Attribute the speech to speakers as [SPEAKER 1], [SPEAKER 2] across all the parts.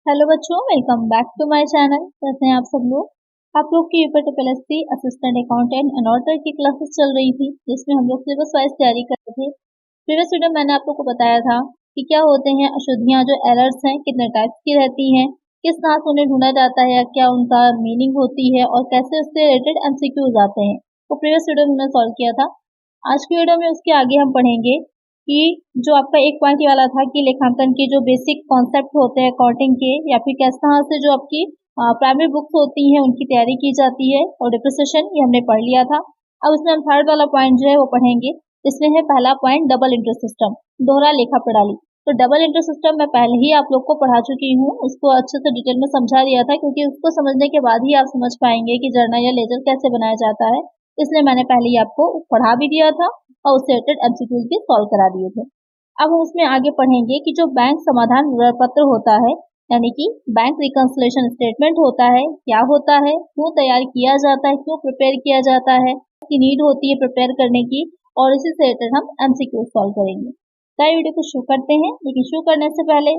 [SPEAKER 1] Hello बच्चों, welcome back to my channel. कैसे हैं आप सब लोग। आप लोग की UPSC assistant accountant and auditor की क्लासेस चल रही थी, जिसमें हम लोग सिलेबस वाइज तैयारी कर रहे थे। प्रीवियस वीडियो में मैंने आप लोग को बताया था कि क्या होते हैं अशुद्धियाँ, जो एरर्स हैं कितने टाइप्स की रहती हैं, किस तरह से उन्हें ढूंढा जाता है, क्या उनका मीनिंग होती है और कैसे उससे रिलेटेड एमसीक्यूज आते हैं। तो प्रीवियस वीडियो में मैंने सॉल्व किया था। आज की वीडियो में उसके आगे हम पढ़ेंगे कि जो आपका एक पॉइंट ये वाला था कि लेखांकन के जो बेसिक कॉन्सेप्ट होते हैं अकाउंटिंग के, या फिर किस तरह से जो आपकी प्राइमरी बुक्स होती हैं उनकी तैयारी की जाती है, और डिप्रिसिएशन ये हमने पढ़ लिया था। अब इसमें हम थर्ड वाला पॉइंट जो है वो पढ़ेंगे। इसमें है पहला पॉइंट डबल इंटरेस्ट सिस्टम, दोहरा लेखा प्रणाली। तो डबल इंटरेस्ट सिस्टम मैं पहले ही आप लोग को पढ़ा चुकी हूँ, उसको अच्छे से डिटेल में समझा दिया था, क्योंकि उसको समझने के बाद ही आप समझ पाएंगे कि जर्नल या लेजर कैसे बनाया जाता है। इसलिए मैंने पहले ही आपको पढ़ा भी दिया था और उससे रिलेटेड एमसीक्यूज भी सॉल्व करा दिए थे। अब हम उसमें आगे पढ़ेंगे कि जो बैंक समाधान विवरण पत्र होता है, यानी कि बैंक रिकंसिलिएशन स्टेटमेंट होता है, क्या होता है, क्यों तैयार किया जाता है, क्यों प्रिपेयर किया जाता है, की नीड होती है प्रिपेयर करने की, और इसी से रिलेटेड हम एमसीक्यू सॉल्व करेंगे। तो वीडियो को शुरू करते हैं, लेकिन शुरू करने से पहले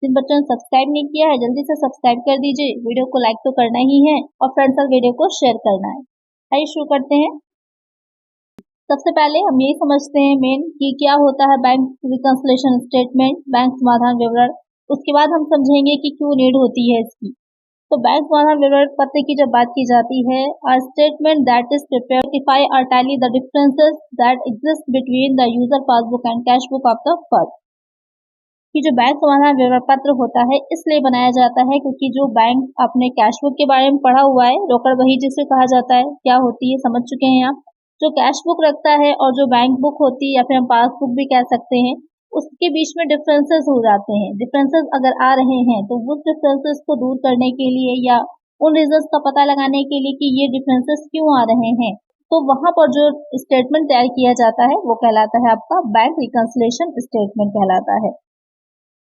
[SPEAKER 1] जिन बच्चों ने सब्सक्राइब नहीं किया है जल्दी से सब्सक्राइब कर दीजिए। वीडियो को लाइक तो करना ही है और फ्रेंड्स साथ वीडियो को शेयर करना है। आइए शुरू करते हैं। सबसे पहले हम यही समझते हैं मेन कि क्या होता है बैंक रिकंसिलिएशन स्टेटमेंट, बैंक समाधान विवरण। उसके बाद हम समझेंगे कि क्यों नीड होती है इसकी। तो बैंक समाधान विवरण पत्र की जब बात की जाती है, a statement that is prepared to identify or tally the differences that exist between the user passbook and cash book of the firm। कि जो बैंक समाधान विवरण पत्र होता है इसलिए बनाया जाता है क्योंकि जो बैंक अपने कैश बुक के बारे में पढ़ा हुआ है, रोकड़ बही जिसे कहा जाता है, क्या होती है समझ चुके हैं आप। जो कैश बुक रखता है और जो बैंक बुक होती है या फिर हम पासबुक भी कह सकते हैं, उसके बीच में डिफरेंसेस हो जाते हैं। डिफरेंसेस अगर आ रहे हैं तो उस डिफरेंसेस को दूर करने के लिए या उन रीजंस का पता लगाने के लिए कि ये डिफरेंसेस क्यों आ रहे हैं, तो वहां पर जो स्टेटमेंट तैयार किया जाता है वो कहलाता है आपका बैंक रिकंसिलिएशन स्टेटमेंट कहलाता है।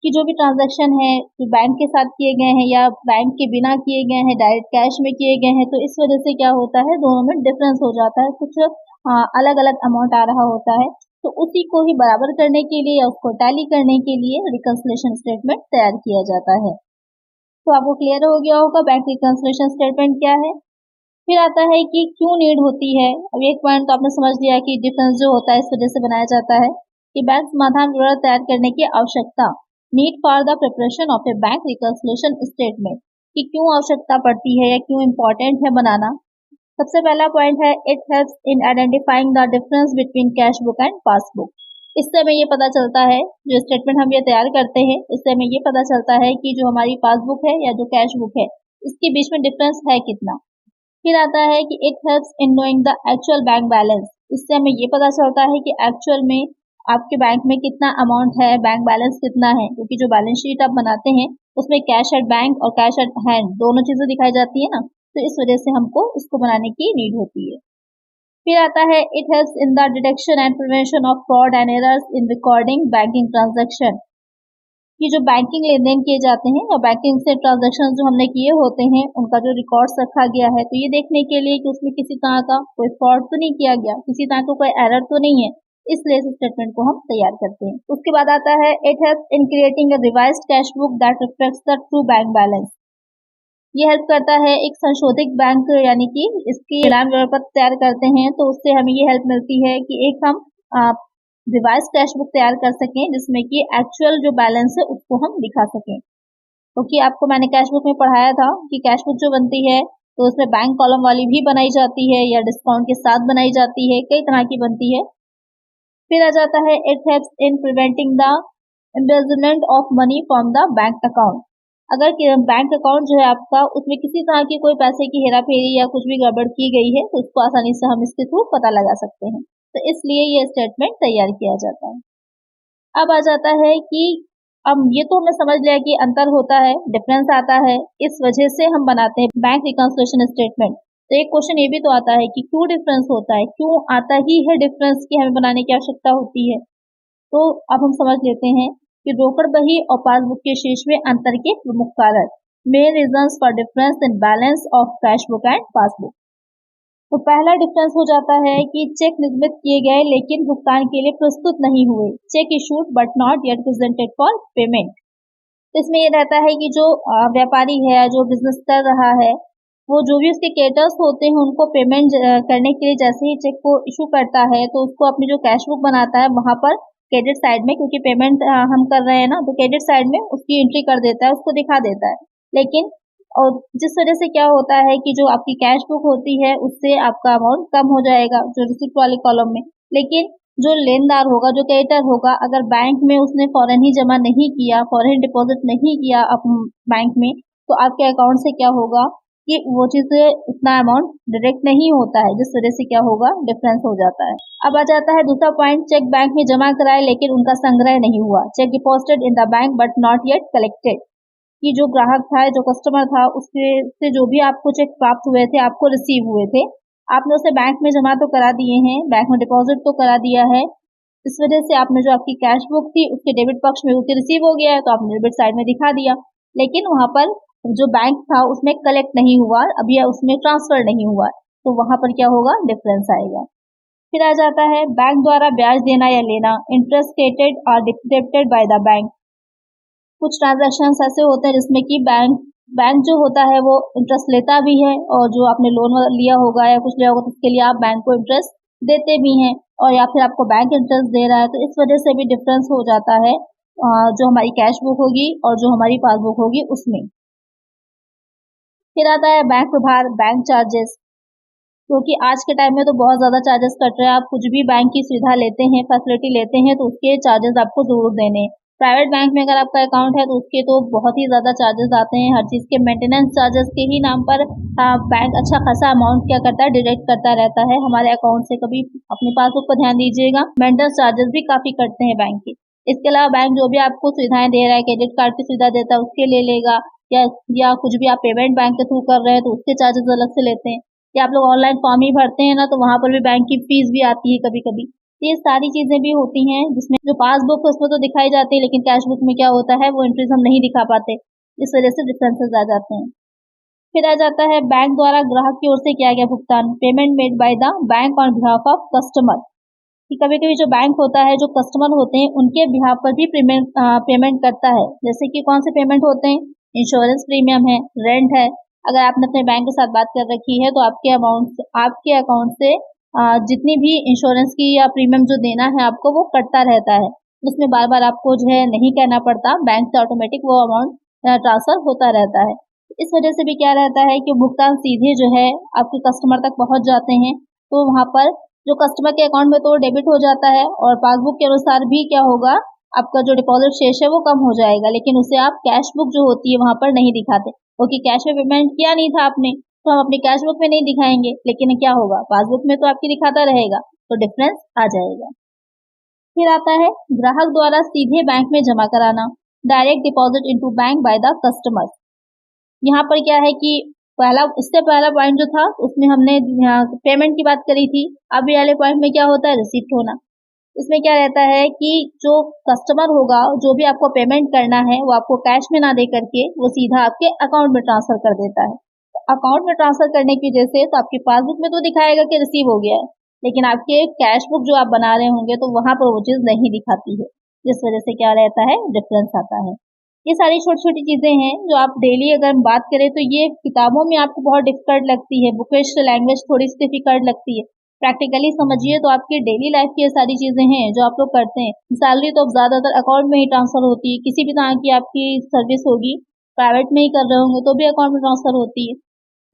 [SPEAKER 1] कि जो भी ट्रांजैक्शन है जो बैंक के साथ किए गए हैं या बैंक के बिना किए गए हैं, डायरेक्ट कैश में किए गए हैं, तो इस वजह से क्या होता है दोनों में डिफरेंस हो जाता है, कुछ अलग अलग अमाउंट आ रहा होता है। तो उसी को ही बराबर करने के लिए या उसको टैली करने के लिए रिकंसिलिएशन स्टेटमेंट तैयार किया जाता है। तो आपको क्लियर हो गया होगा बैंक रिकंसिलिएशन स्टेटमेंट क्या है। फिर आता है कि क्यों नीड होती है। अब एक पॉइंट तो आपने समझ लिया कि डिफरेंस जो होता है इस वजह से बनाया जाता है कि बैंक समाधान विवरण तैयार करने की आवश्यकता, need for the preparation of A bank reconciliation statement, कि क्यों आवश्यकता पड़ती है या क्यों इम्पोर्टेंट है बनाना। सबसे पहला पॉइंट है it helps in identifying the difference between cash book and passbook. इससे हमें ये पता चलता है, जो स्टेटमेंट हम ये तैयार करते हैं इससे हमें ये पता चलता है कि जो हमारी पासबुक है या जो कैश बुक है इसके बीच में डिफरेंस है कितना। फिर आता है कि it helps in knowing the actual bank balance. इससे हमें ये पता चलता है कि एक्चुअल में आपके बैंक में कितना अमाउंट है, बैंक बैलेंस कितना है, क्योंकि जो बैलेंस शीट आप बनाते हैं उसमें कैश एट बैंक और कैश एट हैंड दोनों चीजें दिखाई जाती है ना, तो इस वजह से हमको इसको बनाने की नीड होती है। फिर आता है it helps in the detection and prevention of fraud and errors in recording banking transaction. कि जो बैंकिंग लेन देन किए जाते हैं या बैंकिंग से ट्रांजैक्शन जो हमने किए होते हैं उनका जो रिकॉर्ड्स रखा गया है, तो ये देखने के लिए कि उसमें किसी तरह का कोई फ्रॉड तो नहीं किया गया, किसी तरह का कोई एरर तो नहीं है, इसलिए इस स्टेटमेंट को हम तैयार करते हैं। उसके बाद आता है it helps in creating a revised cash book that reflects the true bank balance. ये हेल्प करता है एक संशोधित बैंक, यानी कि इसकी मिलान विवरण पत्र तैयार करते हैं तो उससे हमें ये हेल्प मिलती है कि एक हम रिवाइज कैश बुक तैयार कर सकें जिसमें कि एक्चुअल जो बैलेंस है उसको हम दिखा सकें। क्योंकि आपको मैंने कैश बुक में पढ़ाया था कि कैश बुक जो बनती है तो उसमें बैंक कॉलम वाली भी बनाई जाती है या डिस्काउंट के साथ बनाई जाती है, कई तरह की बनती है। फिर आ जाता है it helps in preventing the embezzlement of money from the bank account. अगर बैंक अकाउंट जो है आपका उसमें किसी तरह की कोई पैसे की हेरा फेरी या कुछ भी गड़बड़ की गई है तो उसको आसानी से हम इसके थ्रू पता लगा सकते हैं, तो इसलिए ये स्टेटमेंट तैयार किया जाता है। अब आ जाता है कि अब ये तो हमें समझ लिया कि अंतर होता है, डिफरेंस आता है, इस वजह से हम बनाते हैं बैंक रिकंसिलिएशन स्टेटमेंट। तो एक क्वेश्चन ये भी तो आता है कि क्यों डिफरेंस होता है, क्यों आता ही है डिफरेंस की हमें बनाने की आवश्यकता होती है। तो अब हम समझ लेते हैं कि रोकड़ बही और पासबुक के शीर्ष में अंतर के प्रमुख कारक, main reasons for difference in balance of cash book and passbook. तो पहला डिफरेंस हो जाता है कि चेक निर्मित किए गए लेकिन भुगतान के लिए प्रस्तुत नहीं हुए, check issued but not yet presented for payment. तो इसमें ये रहता है कि जो व्यापारी है, जो बिजनेस कर रहा है, वो जो भी उसके क्रेडिटर्स होते हैं उनको पेमेंट करने के लिए जैसे ही चेक को इशू करता है तो उसको अपनी जो कैश बुक बनाता है वहाँ पर क्रेडिट साइड में, क्योंकि पेमेंट हम कर रहे हैं ना, तो क्रेडिट साइड में उसकी एंट्री कर देता है, उसको दिखा देता है। लेकिन और जिस वजह से क्या होता है कि जो आपकी कैश बुक होती है उससे आपका अमाउंट कम हो जाएगा जो रिसिप्ट वाले कॉलम में। लेकिन जो लेनदार होगा, जो क्रेडिटर होगा, अगर बैंक में उसने फौरन ही जमा नहीं किया, फौरन डिपॉजिट नहीं किया बैंक में, तो आपके अकाउंट से क्या होगा कि वो चीज उतना अमाउंट डायरेक्ट नहीं होता है, जिस वजह से क्या होगा, डिफरेंस हो जाता है। अब आ जाता है दूसरा पॉइंट, चेक बैंक में जमा कराए लेकिन उनका संग्रह नहीं हुआ। Check deposited in the bank but not yet collected, कि जो ग्राहक था, जो कस्टमर था, उसके से जो भी आपको चेक प्राप्त हुए थे, आपको रिसीव हुए थे, आपने उसे बैंक में जमा तो करा दिए हैं, बैंक में डिपॉजिट तो करा दिया है, इस वजह से आपने जो आपकी कैश बुक थी उसके डेबिट पक्ष में उसे रिसीव हो गया है तो आपने डेबिट साइड में दिखा दिया, लेकिन वहां पर जो बैंक था उसमें कलेक्ट नहीं हुआ, अभी उसमें ट्रांसफर नहीं हुआ, तो वहां पर क्या होगा, डिफरेंस आएगा। फिर आ जाता है बैंक द्वारा ब्याज देना या लेना, इंटरेस्ट रेटेड और डिक्टेटेड बाय द बैंक। कुछ ट्रांजैक्शंस ऐसे होते हैं जिसमें कि बैंक जो होता है वो इंटरेस्ट लेता भी है, और जो आपने लोन लिया होगा या कुछ लिया होगा तो उसके लिए आप बैंक को इंटरेस्ट देते भी हैं, और या फिर आपको बैंक इंटरेस्ट दे रहा है, तो इस वजह से भी डिफरेंस हो जाता है जो हमारी कैश बुक होगी और जो हमारी पासबुक होगी उसमें। फिर आता है बैंक प्रभार, बैंक चार्जेस, क्योंकि आज के टाइम में तो बहुत ज्यादा चार्जेस कट रहे हैं। आप कुछ भी बैंक की सुविधा लेते हैं, फैसिलिटी लेते हैं, तो उसके चार्जेस आपको जरूर देने हैं। प्राइवेट बैंक में अगर आपका अकाउंट है तो उसके तो बहुत ही ज्यादा चार्जेस आते हैं, हर चीज के मेंटेनेंस चार्जेस के ही नाम पर बैंक अच्छा खासा अमाउंट क्या करता है, डिडक्ट करता रहता है हमारे अकाउंट से। कभी अपने पासबुक पर ध्यान दीजिएगा, मेंटेनेंस चार्जेस भी काफी कटते हैं बैंक के। इसके अलावा बैंक जो भी आपको सुविधाएं दे रहा है, क्रेडिट कार्ड की सुविधा देता है उसके ले लेगा, या कुछ भी आप पेमेंट बैंक के थ्रू कर रहे हैं तो उसके चार्जेस अलग से लेते हैं, या आप लोग ऑनलाइन फॉर्म ही भरते हैं ना, तो वहां पर भी बैंक की फीस भी आती है कभी कभी। ये सारी चीजें भी होती हैं जिसमें जो पासबुक है उसमें तो दिखाई जाती है, लेकिन कैश बुक में क्या होता है वो एंट्रीज हम नहीं दिखा पाते, इस वजह से डिफरेंसेस आ जाते हैं। फिर आ जाता है बैंक द्वारा ग्राहक की ओर से किया गया भुगतान, payment made by the bank on behalf of customer, कि कभी कभी जो बैंक होता है, जो कस्टमर होते हैं, उनके बिहाफ पर भी पेमेंट करता है। जैसे कि कौन से पेमेंट होते हैं, इंश्योरेंस प्रीमियम है, रेंट है। अगर आपने अपने बैंक के साथ बात कर रखी है तो आपके अकाउंट से जितनी भी इंश्योरेंस की या प्रीमियम जो देना है आपको, वो कटता रहता है, उसमें बार बार आपको जो है नहीं कहना पड़ता, बैंक से ऑटोमेटिक वो अमाउंट ट्रांसफर होता रहता है। इस वजह से भी क्या रहता है कि भुगतान सीधे जो है आपके कस्टमर तक पहुंच जाते हैं, तो वहां पर जो कस्टमर के अकाउंट में तो डेबिट हो जाता है, और पासबुक के अनुसार भी क्या होगा, आपका जो डिपॉजिट शेष है वो कम हो जाएगा, लेकिन उसे आप कैश बुक जो होती है वहां पर नहीं दिखाते, क्योंकि कैश में पेमेंट किया नहीं था आपने, तो हम अपनी कैश बुक में नहीं दिखाएंगे, लेकिन क्या होगा, पासबुक में तो आपकी दिखाता रहेगा, तो डिफरेंस आ जाएगा। फिर आता है ग्राहक द्वारा सीधे बैंक में जमा कराना, direct deposit into bank by the customer. यहाँ पर क्या है कि इससे पहला पॉइंट जो था उसमें हमने पेमेंट की बात करी थी, अब ये वाले पॉइंट में क्या होता है, रिसीप्ट होना। इसमें क्या रहता है कि जो कस्टमर होगा, जो भी आपको पेमेंट करना है, वो आपको कैश में ना दे करके वो सीधा आपके अकाउंट में ट्रांसफर कर देता है। तो अकाउंट में ट्रांसफर करने की वजह से तो आपकी पासबुक में तो दिखाएगा कि रिसीव हो गया है, लेकिन आपके कैश बुक जो आप बना रहे होंगे तो वहां पर वो चीज नहीं दिखाती है, जिस वजह से क्या रहता है, डिफरेंस आता है। ये सारी छोटी छोटी चीजें हैं जो आप डेली अगर बात करें तो ये किताबों में आपको बहुत डिफिकल्ट लगती है, बुकिश लैंग्वेज थोड़ी सी डिफिकल्ट लगती है, प्रैक्टिकली समझिए तो आपकी डेली लाइफ की ये सारी चीजें हैं जो आप लोग करते हैं। सैलरी तो अब ज्यादातर अकाउंट में ही ट्रांसफर होती है, किसी भी तरह की आपकी सर्विस होगी, प्राइवेट में ही कर रहे होंगे तो भी अकाउंट में ट्रांसफर होती है,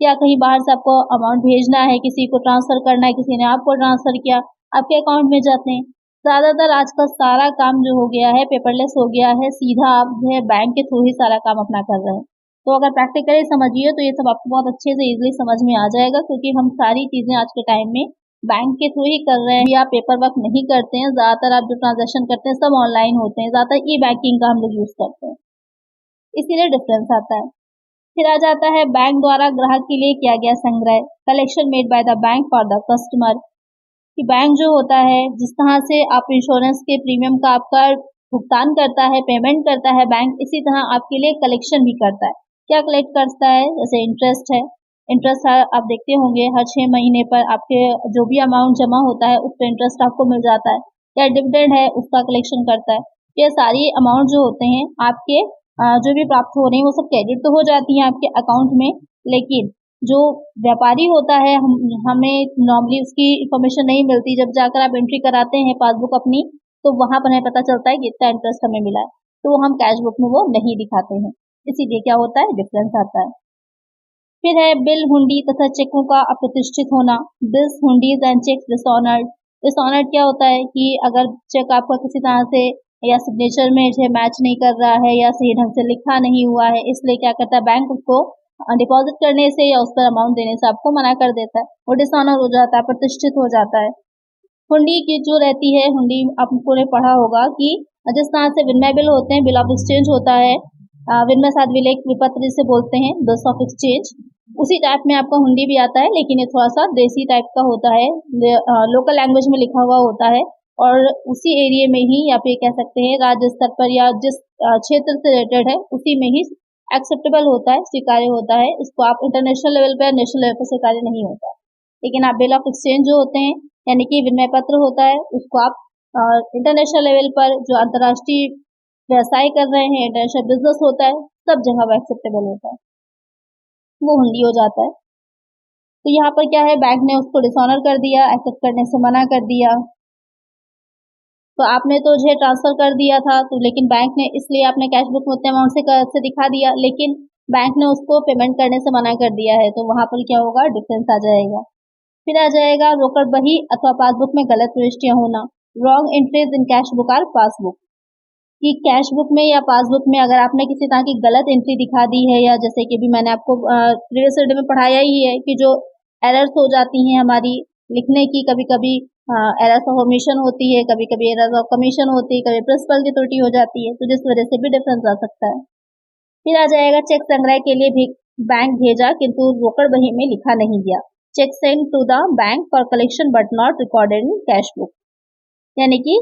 [SPEAKER 1] या कहीं बाहर से आपको अमाउंट भेजना है, किसी को ट्रांसफर करना है, किसी ने आपको ट्रांसफर किया, आपके अकाउंट में जाते हैं। ज्यादातर आजकल सारा काम जो हो गया है पेपरलेस हो गया है, सीधा आप जो है बैंक के थ्रू ही सारा काम अपना कर रहे हैं। तो अगर प्रैक्टिकली समझिए तो ये सब आपको बहुत अच्छे से इजीली समझ में आ जाएगा, क्योंकि हम सारी चीजें आज के टाइम में बैंक के थ्रू ही कर रहे हैं, या पेपर वर्क नहीं करते हैं। ज्यादातर आप जो ट्रांजेक्शन करते हैं सब ऑनलाइन होते हैं, ज्यादातर ई बैंकिंग का हम लोग यूज करते हैं, इसीलिए डिफरेंस आता है। फिर आ जाता है बैंक द्वारा ग्राहक के लिए किया गया संग्रह, collection made by the bank for the customer, कि बैंक जो होता है, जिस तरह से आप इंश्योरेंस के प्रीमियम का आपका भुगतान करता है, पेमेंट करता है बैंक, इसी तरह आपके लिए कलेक्शन भी करता है। क्या कलेक्ट करता है, जैसे इंटरेस्ट है, इंटरेस्ट आप देखते होंगे हर 6 महीने पर आपके जो भी अमाउंट जमा होता है उस पर इंटरेस्ट आपको मिल जाता है, या डिविडेंड है उसका कलेक्शन करता है। ये सारी अमाउंट जो होते हैं आपके जो भी प्राप्त हो रही हैं वो सब क्रेडिट तो हो जाती हैं आपके अकाउंट में, लेकिन जो व्यापारी होता है हमें नॉर्मली उसकी इंफॉर्मेशन नहीं मिलती। जब जाकर आप एंट्री कराते हैं पासबुक अपनी, तो वहां पर हमें पता चलता है कि इतना इंटरेस्ट हमें मिला है, तो हम कैश बुक में वो नहीं दिखाते हैं, इसीलिए क्या होता है, डिफरेंस आता है। फिर है बिल, हुंडी तथा चेकों का अप्रतिष्ठित होना। Bills, hundis and cheques dishonoured. Dishonoured क्या होता है कि अगर चेक आपका किसी तरह से या सिग्नेचर में जो मैच नहीं कर रहा है या सही ढंग से लिखा नहीं हुआ है, इसलिए क्या करता है बैंक उसको डिपॉजिट करने से या उस पर अमाउंट देने से आपको मना कर देता है, वो डिसऑनर हो जाता है, प्रतिष्ठित हो जाता है। हुंडी की जो रहती है, हुंडी आपको ने पढ़ा होगा कि जिस तरह से विनिमय बिल होते हैं, बिल ऑफ एक्सचेंज होता है, विनिमय साध विलेख विपत्र जिसे बोलते हैं, बिल्स ऑफ एक्सचेंज, उसी टाइप में आपका हुंडी भी आता है, लेकिन ये थोड़ा सा देसी टाइप का होता है, लोकल लैंग्वेज में लिखा हुआ होता है और उसी एरिया में ही या फिर कह सकते हैं राज्य स्तर पर या जिस क्षेत्र से रिलेटेड है उसी में ही एक्सेप्टेबल होता है, स्वीकार्य होता है। इसको आप इंटरनेशनल लेवल पर, नेशनल लेवल पर स्वीकार्य नहीं होता है। लेकिन आप बिल ऑफ एक्सचेंज जो होते हैं यानी कि विनिमय पत्र होता है, उसको आप इंटरनेशनल लेवल पर जो अंतर्राष्ट्रीय व्यवसाय कर रहे हैं, इंटरनेशनल बिजनेस होता है, सब जगह वो एक्सेप्टेबल होता है, वो हुंडी हो जाता है। तो यहाँ पर क्या है, बैंक ने उसको डिसऑनर कर दिया, एक्सेप्ट करने से मना कर दिया। तो आपने तो जो ट्रांसफर कर दिया था, तो लेकिन बैंक ने, इसलिए आपने कैश बुक में उतने अमाउंट से दिखा दिया, लेकिन बैंक ने उसको पेमेंट करने से मना कर दिया है, तो वहां पर क्या होगा, डिफरेंस आ जाएगा। फिर आ जाएगा रोकड़ बही अथवा पासबुक में गलत प्रविष्टियां होना। Wrong entries in cash book or passbook, कि कैश बुक में या पासबुक में अगर आपने किसी तरह की गलत एंट्री दिखा दी है, या जैसे कि भी मैंने आपको प्रीवियस वीडियो में पढ़ाया ही है कि जो एरर्स हो जाती हैं हमारी लिखने की, कभी कभी एरर्स ऑफ ओमिशन होती है, कभी कभी एरर्स ऑफ कमीशन होती है, कभी प्रिंसिपल की त्रुटि हो जाती है, तो जिस वजह से भी डिफरेंस आ सकता है। फिर आ जाएगा चेक संग्रह के लिए भी बैंक भेजा किंतु रोकड़ बही में लिखा नहीं गया। Cheque send to the bank for collection but not recorded in cash book, यानी कि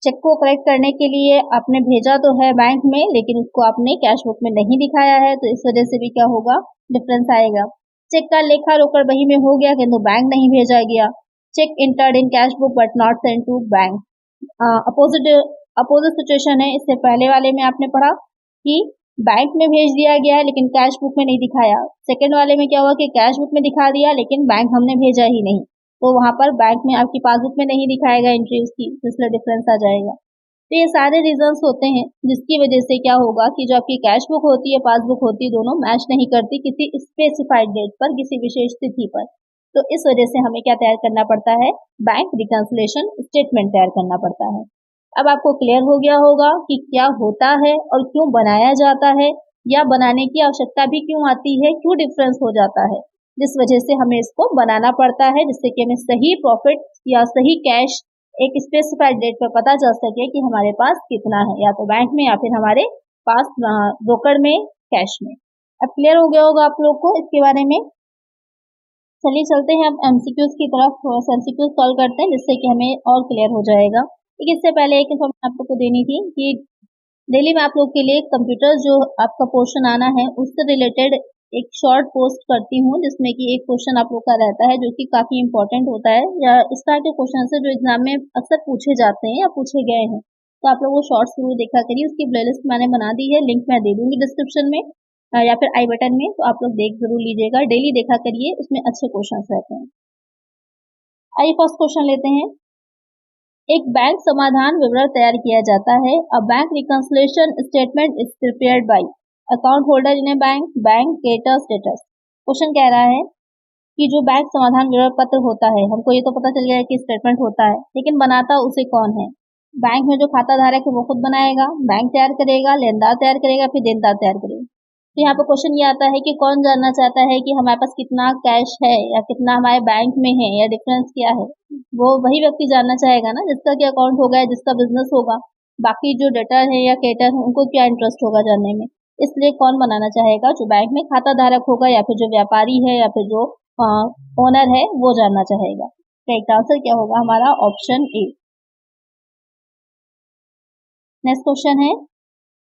[SPEAKER 1] चेक को कलेक्ट करने के लिए आपने भेजा तो है बैंक में, लेकिन उसको आपने कैश बुक में नहीं दिखाया है, तो इस वजह से भी क्या होगा, डिफरेंस आएगा। चेक का लेखा रोकड़ बही में हो गया किंतु बैंक नहीं भेजा गया। Cheque entered in cash book but not send to bank. Opposite situation है, इससे पहले वाले में आपने पढ़ा कि बैंक में भेज दिया गया है लेकिन कैश बुक में नहीं दिखाया। सेकंड वाले में क्या हुआ कि कैश बुक में दिखा दिया लेकिन बैंक हमने भेजा ही नहीं, तो वहां पर बैंक में आपकी पासबुक में नहीं दिखाएगा एंट्री उसकी, इसलिए डिफरेंस आ जाएगा। तो ये सारे रीजंस होते हैं जिसकी वजह से क्या होगा कि जो आपकी कैश बुक होती है, पासबुक होती है, दोनों मैच नहीं करती किसी स्पेसिफाइड डेट पर, किसी विशेष तिथि पर। तो इस वजह से हमें क्या तैयार करना पड़ता है, बैंक रिकंसिलिएशन स्टेटमेंट तैयार करना पड़ता है। अब आपको क्लियर हो गया होगा कि क्या होता है और क्यों बनाया जाता है, या बनाने की आवश्यकता भी क्यों आती है, क्यों डिफरेंस हो जाता है, जिस वजह से हमें इसको बनाना पड़ता है, जिससे कि हमें सही प्रॉफिट या सही कैश एक स्पेसिफाइड डेट पर पता चल सके कि हमारे पास कितना है, या तो बैंक में या फिर हमारे पास रोकड़ में, कैश में। अब क्लियर हो गया होगा आप लोग को इसके बारे में। चलिए चलते हैं अब एमसीक्यूज की तरफ, थोड़ा सा एमसीक्यूज सॉल्व करते हैं जिससे कि हमें और क्लियर हो जाएगा। लेकिन इससे पहले एक इन्फॉर्मेशन आप लोग को देनी थी कि डेली में आप लोग के लिए कंप्यूटर जो आपका पोर्शन आना है उससे रिलेटेड एक शॉर्ट पोस्ट करती हूँ, जिसमें कि एक क्वेश्चन आप लोग का रहता है जो कि काफी इंपॉर्टेंट होता है, या इस तरह के क्वेश्चन से जो एग्जाम में अक्सर पूछे जाते हैं या पूछे गए हैं। तो आप लोग वो शॉर्ट्स जरूर देखा करिए, उसकी प्लेलिस्ट मैंने बना दी है, लिंक मैं दे दूंगी डिस्क्रिप्शन में या फिर आई बटन में, तो आप लोग देख जरूर लीजिएगा, डेली देखा करिए, उसमें अच्छे क्वेश्चंस रहते हैं। आइए फर्स्ट क्वेश्चन लेते हैं। एक बैंक समाधान विवरण तैयार किया जाता है। A bank reconciliation statement is prepared by account holder in A bank, bank creditor status. Question कह रहा है कि जो बैंक समाधान विवरण पत्र होता है, हमको ये तो पता चल गया है कि स्टेटमेंट होता है, लेकिन बनाता उसे कौन है। बैंक में जो खाता धारक है वो खुद बनाएगा, बैंक तैयार करेगा, लेनदार तैयार करेगा, फिर देनदार तैयार करेगा। तो यहाँ पर क्वेश्चन ये आता है कि कौन जानना चाहता है कि हमारे पास कितना कैश है या कितना हमारे बैंक में है, या डिफरेंस क्या है। वो वही व्यक्ति जानना चाहेगा ना जिसका क्या अकाउंट होगा या जिसका बिजनेस होगा। बाकी जो डेटर है या क्रेडिटर है उनको क्या इंटरेस्ट होगा जानने में, इसलिए कौन बनाना चाहेगा, जो बैंक में खाता धारक होगा या फिर जो व्यापारी है या फिर जो ओनर है वो जानना चाहेगा। करेक्ट आंसर क्या होगा हमारा, ऑप्शन ए। नेक्स्ट क्वेश्चन है,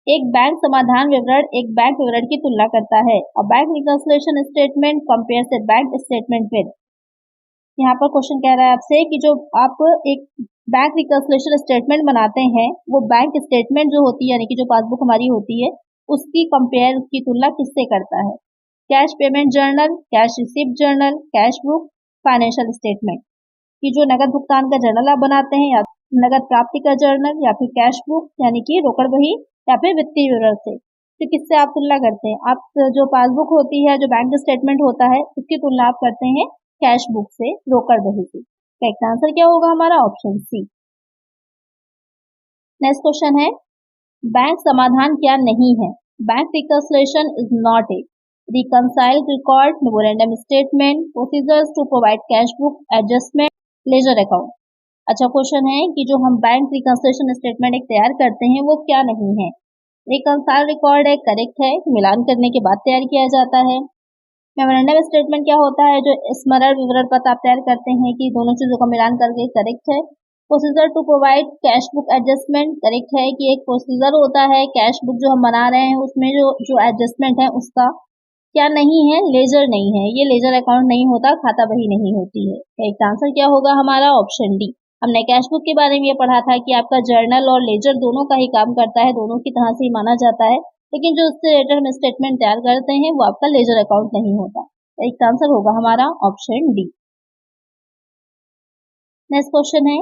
[SPEAKER 1] एक बैंक समाधान विवरण एक बैंक विवरण की तुलना करता है। A bank reconciliation statement compares A bank statement with. यहाँ पर क्वेश्चन कह रहा है आपसे कि जो आप एक बैंक रिकंसिलिएशन स्टेटमेंट बनाते हैं, वो बैंक स्टेटमेंट जो होती है यानी कि जो पासबुक हमारी होती है उसकी कंपेयर, उसकी तुलना किससे करता है? Cash payment journal, cash receipt journal, cash book, financial statement. कि जो नगद भुगतान का जर्नल आप बनाते हैं, या नगद प्राप्ति का जर्नल, या फिर कैश बुक यानी कि रोकड़ बही, या फिर वित्तीय विवरण से। तो किससे आप तुलना करते हैं? आप जो पासबुक होती है, जो बैंक स्टेटमेंट होता है, उसकी तुलना आप करते हैं कैश बुक से, रोकड़ बही से। करेक्ट आंसर क्या होगा हमारा? Option C. नेक्स्ट क्वेश्चन है, बैंक समाधान क्या नहीं है? Bank reconciliation is not a reconciled record, memorandum statement, procedures to provide cash book, adjustment, ledger account। अच्छा क्वेश्चन है कि जो हम बैंक रिकंसिलिएशन स्टेटमेंट एक तैयार करते हैं वो क्या नहीं है? रिकंसाइल रिकॉर्ड है, करेक्ट है, मिलान करने के बाद तैयार किया जाता है। मेमोरेंडम स्टेटमेंट क्या होता है? जो स्मरण विवरण पत्र आप तैयार करते हैं कि दोनों चीजों का मिलान करके, करेक्ट है। Procedure to provide cash book adjustment, correct है कि एक प्रोसीजर होता है कैश बुक जो हम बना रहे हैं उसमें जो एडजस्टमेंट है उसका। क्या नहीं है? लेजर नहीं है, ये लेजर अकाउंट नहीं होता, खाता बही नहीं होती है। एक आंसर क्या होगा हमारा? Option D. हमने कैश बुक के बारे में ये पढ़ा था कि आपका जर्नल और लेजर दोनों का ही काम करता है, दोनों की तरह से ही माना जाता है, लेकिन जो उससे रिलेटेड हम स्टेटमेंट तैयार करते हैं वो आपका लेजर अकाउंट नहीं होता। एक आंसर होगा हमारा ऑप्शन डी। नेक्स्ट क्वेश्चन है,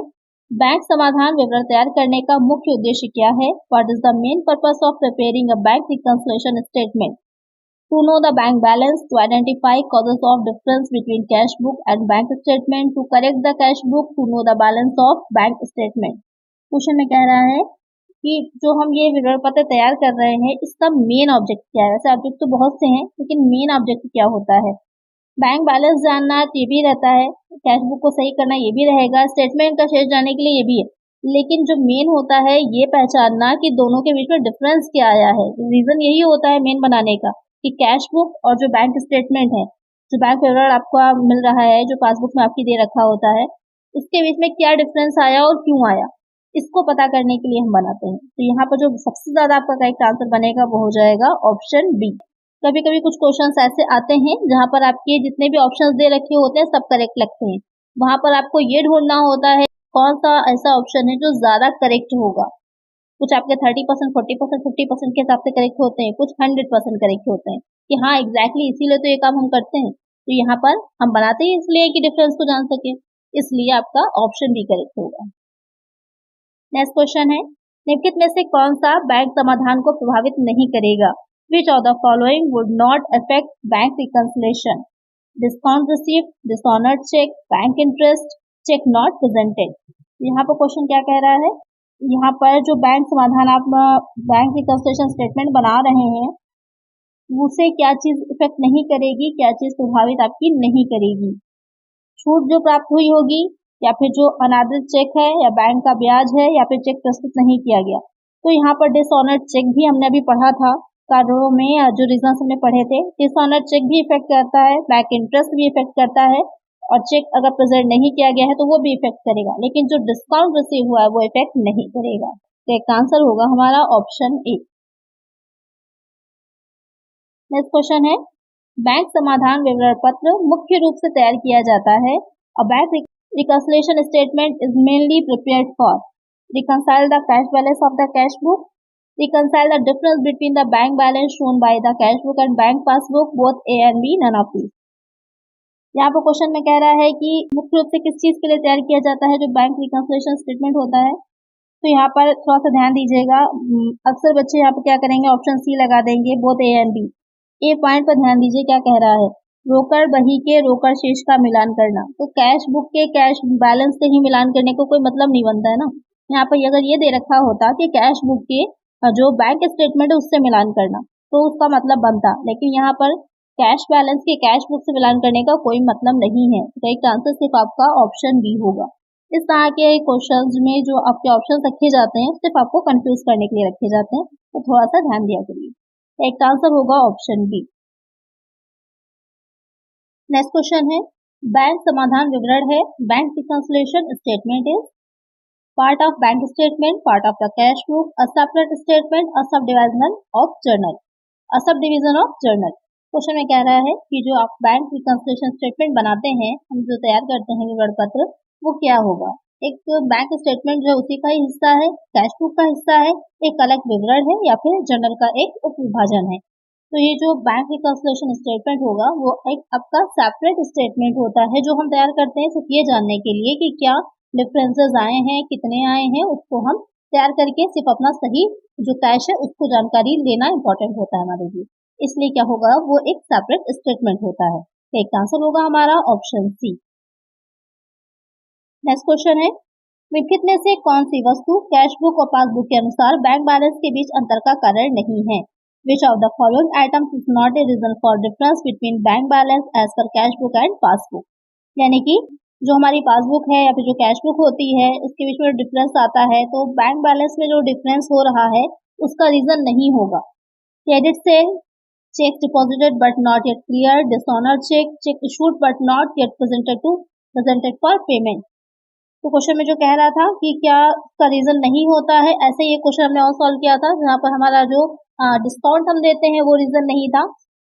[SPEAKER 1] बैंक समाधान विवरण तैयार करने का मुख्य उद्देश्य क्या है? What is the main purpose of preparing a bank reconciliation statement? To know the bank balance, to identify causes of difference between cash book and bank statement, to correct the cash book, to know the balance of bank statement। Question में कह रहा है कि जो हम ये विवरण पत्र तैयार कर रहे हैं इसका मेन ऑब्जेक्ट क्या है? वैसे ऑब्जेक्ट तो बहुत से हैं, लेकिन मेन ऑब्जेक्ट क्या होता है? बैंक बैलेंस जानना ये भी रहता है, कैश बुक को सही करना ये भी रहेगा, स्टेटमेंट का शेष जानने के लिए ये भी है, लेकिन जो मेन होता है ये पहचानना कि दोनों के बीच में डिफरेंस क्या आया है। रीजन यही होता है मेन बनाने का कि कैश बुक और जो बैंक स्टेटमेंट है, जो बैंक विवरण आपको मिल रहा है, जो पासबुक में आपकी दे रखा होता है, उसके बीच में क्या डिफरेंस आया और क्यों आया, इसको पता करने के लिए हम बनाते हैं। तो यहाँ पर जो सबसे ज्यादा आपका करेक्ट आंसर बनेगा वो हो जाएगा ऑप्शन बी। कभी कभी कुछ क्वेश्चंस ऐसे आते हैं जहां पर आपके जितने भी ऑप्शंस दे रखे होते हैं सब करेक्ट लगते हैं, वहां पर आपको ये ढूंढना होता है कौन सा ऐसा ऑप्शन है जो ज्यादा करेक्ट होगा। कुछ आपके 30%, 40%, 50% के हिसाब से करेक्ट होते हैं, कुछ 100% करेक्ट होते हैं कि हाँ एग्जैक्टली इसीलिए तो ये काम हम करते हैं। तो यहाँ पर हम बनाते ही इसलिए कि डिफरेंस को जान सके, इसलिए आपका ऑप्शन भी करेक्ट होगा। नेक्स्ट क्वेश्चन है, निम्नलिखित में से कौन सा बैंक समाधान को प्रभावित नहीं करेगा? Which of the following would not affect bank reconciliation? Discount receipt, dishonored check, bank interest, check not presented। यहाँ पर क्वेश्चन क्या कह रहा है? यहाँ पर जो बैंक समाधान आप बैंक रिकंसिलिएशन स्टेटमेंट बना रहे हैं उसे क्या चीज इफेक्ट नहीं करेगी, क्या चीज प्रभावित आपकी नहीं करेगी? छूट जो प्राप्त हुई होगी, या फिर जो अनादृत चेक है, या बैंक का ब्याज है, या फिर चेक प्रस्तुत नहीं किया गया। तो यहाँ पर डिसऑनर्ड चेक भी हमने अभी पढ़ा था कारणों में, जो रीजन हमने पढ़े थे, डिसऑनर्ड चेक भी इफेक्ट करता है, बैंक इंटरेस्ट भी इफेक्ट करता है, और चेक अगर प्रेजेंट नहीं किया गया है तो वो भी इफेक्ट करेगा, लेकिन जो डिस्काउंट रिसीव हुआ है वो इफेक्ट नहीं करेगा। तो एक आंसर होगा हमारा ऑप्शन ए। नेक्स्ट क्वेश्चन है, बैंक समाधान विवरण पत्र मुख्य रूप से तैयार किया जाता है। A bank reconciliation statement is mainly prepared for reconcile the cash balance of the cash book, reconcile the difference between the bank balance shown by the cash book and bank passbook, both A and B, none of these। यहाँ पर question में कह रहा है कि मुख्य रूप से किस चीज के लिए तैयार किया जाता है जो बैंक रिकंसिलिएशन स्टेटमेंट होता है। तो यहाँ पर थोड़ा सा ध्यान दीजिएगा, अक्सर बच्चे यहाँ पर क्या करेंगे, ऑप्शन सी लगा देंगे, both A and B. A point पर ध्यान दीजिए क्या कह रहा है, रोकड़ बही के रोकड़ शेष का मिलान करना। तो कैश बुक के कैश बैलेंस से ही मिलान करने को कोई मतलब नहीं बनता है ना। यहाँ पर अगर ये दे रखा होता कि कैश बुक के जो बैंक स्टेटमेंट है उससे मिलान करना तो उसका मतलब बनता, लेकिन यहाँ पर कैश बैलेंस के कैश बुक से मिलान करने का कोई मतलब नहीं है। करेक्ट आंसर सिर्फ आपका ऑप्शन बी होगा। इस तरह के क्वेश्चंस में जो आपके ऑप्शन रखे जाते हैं सिर्फ आपको कंफ्यूज करने के लिए रखे जाते हैं, तो थोड़ा सा ध्यान दिया करिए। करेक्ट आंसर होगा ऑप्शन बी। नेक्स्ट क्वेश्चन है, बैंक समाधान विवरण है, bank reconciliation statement is part of bank statement, part of the cash book, a separate statement, a sub division of journal, a sub division of journal. Question में कह रहा है कि जो आप बैंक रिकंसिलिएशन स्टेटमेंट बनाते हैं, हम जो तैयार करते हैं विवरण पत्र, वो क्या होगा? एक बैंक स्टेटमेंट जो है उसी का ही हिस्सा है, कैश बुक का हिस्सा है, एक अलग विवरण है या फिर जर्नल का एक उप विभाजन है। तो ये जो बैंक रिकंसिलिएशन स्टेटमेंट होगा वो एक आपका सेपरेट स्टेटमेंट होता है जो हम तैयार करते हैं सिर्फ ये जानने के लिए कि क्या डिफरेंसेस आए हैं, कितने आए हैं, उसको हम तैयार करके सिर्फ अपना सही जो कैश है उसको जानकारी लेना इंपॉर्टेंट होता है हमारे लिए। इसलिए क्या होगा, वो एक सेपरेट स्टेटमेंट होता है। तो एक आंसर होगा हमारा ऑप्शन सी। नेक्स्ट क्वेश्चन है, निम्नलिखित में से कौन सी वस्तु कैश बुक और पासबुक के अनुसार बैंक बैलेंस के बीच अंतर का कारण नहीं है? Which of the following items is not a reason for difference between bank balance as per cash book and passbook? यानी कि जो हमारी पासबुक है या फिर जो कैश बुक होती है उसके बीच में डिफरेंस आता है, तो बैंक बैलेंस में जो डिफरेंस हो रहा है उसका रीजन नहीं होगा। Credit sale, cheque deposited but not yet clear, dishonour cheque, cheque issued but not yet presented for payment. तो क्वेश्चन में जो कह रहा था कि क्या उसका रीजन नहीं होता है, ऐसे ये क्वेश्चन हमने और सॉल्व किया था जहाँ पर हमारा जो डिस्काउंट हम देते हैं वो रीजन नहीं था।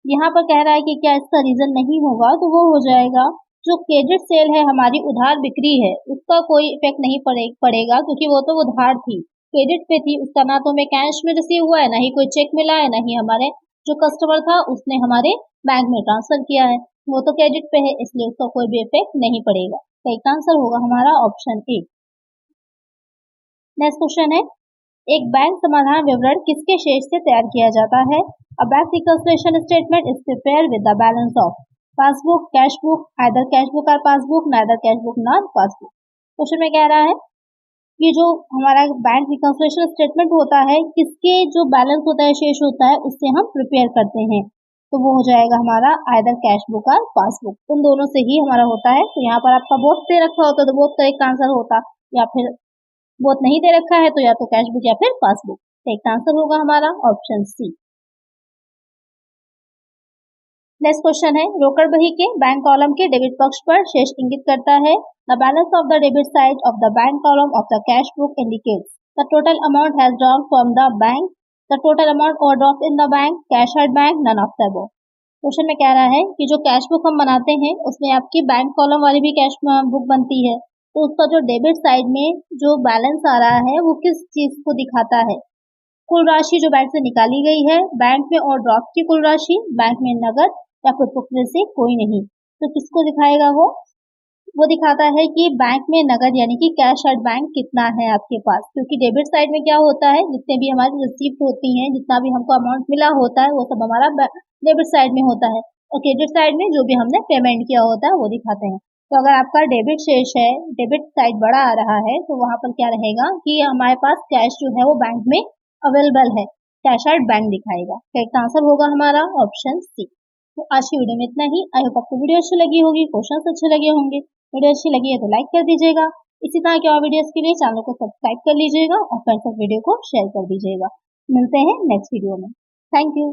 [SPEAKER 1] यहाँ पर कह रहा है कि क्या इसका रीजन नहीं होगा, तो वो हो जाएगा जो क्रेडिट सेल है, हमारी उधार बिक्री है, उसका कोई इफेक्ट नहीं पड़ेगा क्योंकि वो तो उधार थी, क्रेडिट पे थी, उसका ना तो हमें कैश में रिसीव हुआ है, ना ही कोई चेक मिला है, ना ही हमारे जो कस्टमर था उसने हमारे बैंक में ट्रांसफर किया है, वो तो क्रेडिट पे है, इसलिए उसका कोई भी इफेक्ट नहीं पड़ेगा। तो एक आंसर होगा हमारा ऑप्शन ए। नेक्स्ट क्वेश्चन है, एक बैंक समाधान विवरण किसके शेष से तैयार किया जाता है? A bank reconciliation statement is prepared with the balance of passbook, cash book, either cash book और passbook, neither cash book nor passbook. Question में कह रहा है कि जो हमारा बैंक रिकंसिलिएशन स्टेटमेंट होता है किसके जो बैलेंस होता है, शेष होता है, उससे हम प्रिपेयर करते हैं, तो वो हो जाएगा हमारा आइदर कैश बुक और पासबुक, उन दोनों से ही हमारा होता है। तो यहाँ पर आपका बोथ दे रखा होता तो बोथ का एक आंसर होता, या फिर बोथ नहीं दे रखा है तो या तो कैश बुक या फिर पासबुक। तो एक आंसर होगा हमारा ऑप्शन सी। नेक्स्ट क्वेश्चन है, रोकड़ बही के बैंक कॉलम के डेबिट पक्ष पर शेष इंगित करता है। The balance of the debit side of the bank column of the cash book indicates the total amount has drawn from the bank, the total amount overdraft in the bank, cash at bank, none of the above. Question में कह रहा है कि जो cash book हम बनाते हैं उसमें आपकी बैंक कॉलम वाली भी कैश बुक बनती है, तो उसका जो डेबिट साइड में जो बैलेंस आ रहा है वो किस चीज को दिखाता है? कुल राशि जो बैंक से निकाली गई है, बैंक में और ड्राफ्ट की कुल राशि, बैंक में नगद या फिर टुकड़े से कोई नहीं, तो किसको दिखाएगा वो दिखाता है कि बैंक में नगद यानी कि कैश एट बैंक कितना है आपके पास, क्योंकि डेबिट साइड में क्या होता है, जितने भी हमारी रिसीप्ट होती हैं, जितना भी हमको अमाउंट मिला होता है वो सब हमारा डेबिट साइड में होता है, और क्रेडिट साइड में जो भी हमने पेमेंट किया होता है वो दिखाते हैं। तो अगर आपका डेबिट शेष है, डेबिट साइड बड़ा आ रहा है, तो वहां पर क्या रहेगा कि हमारे पास कैश जो है वो बैंक में अवेलेबल है, कैश एट बैंक दिखाएगा। तो इसका आंसर होगा हमारा ऑप्शन सी। तो आज की वीडियो में इतना ही। आई होप आपको वीडियो अच्छी लगी होगी, क्वेश्चंस अच्छे लगे होंगे। वीडियो अच्छी लगी है तो लाइक कर दीजिएगा। इसी तरह के और वीडियोस के लिए चैनल को सब्सक्राइब कर लीजिएगा और फ्रेंड्स तक वीडियो को शेयर कर दीजिएगा। मिलते हैं नेक्स्ट वीडियो में। Thank you.